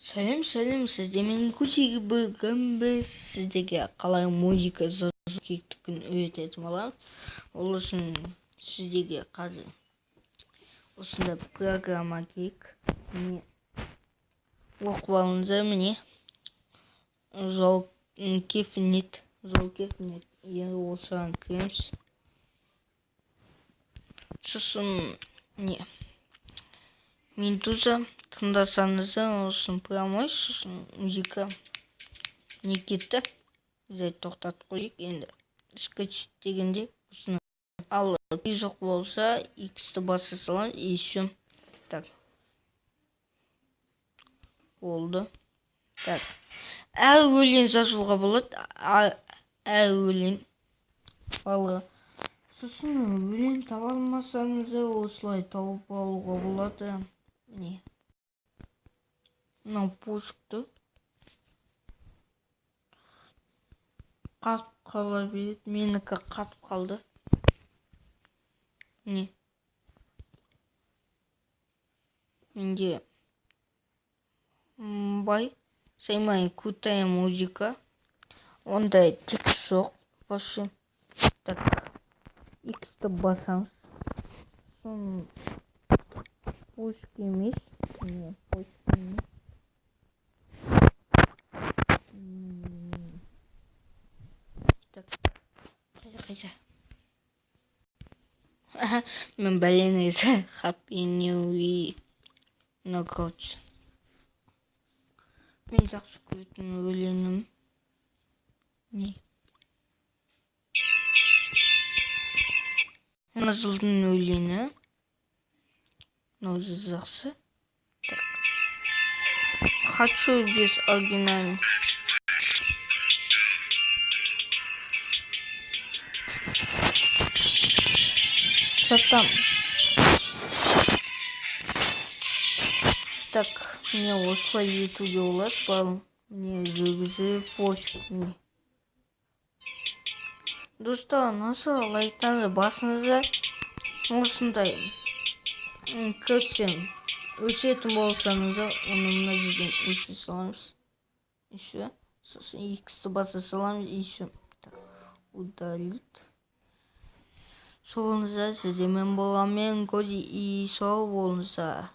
Сәлем, сізде менің көтегі бүгінбіз сіздерге қалай музыка жазу керектігін үйрететін боламын. Ол үшін сіздерге қазір осындай программа керек. Міне оқып алыңыздар, міне жол-кефінет енді осыған кіреміз. Сосын не Медуза тыңдасаңыздар, сосын промой, сосын музыка не кетті. Біз тоқтатып қойдық. Енді скачать дегенде осыны ал күй жоқ болса X-ті баса саламыз и все. Так болды. Так әр өлең жазуға болады, әр өлең барлығы. Сосын өлең таба алмасаңыздар осылай тауып алуға болады. Не мынау поскты қатып қала береді, менікі қатып қалды. Не менде самая крутая музыка, ондай текст жоқ вообще. Так X-ті басамыз, сосын поиск емес, так қайда мен бәлеңіз Happy New Year. Ну, короче, мен жақсы көретін өлеңім не жаңа жылдың өлеңі мынау жақсы. Так хочу без оригинальный. Что там? Так, мне осылай етуге болады, балым. Не жүргізіп поиск. Достар, насыл лайктарды басыңыздар. Осындай короче өсетін болсаңыздар, оны мына жерден өсіре саламыз. Еще сосын X-ті баса саламыз, еще удалить. Соңыздар, сіздермен боламын, мен Коди, и сау болыңыздар.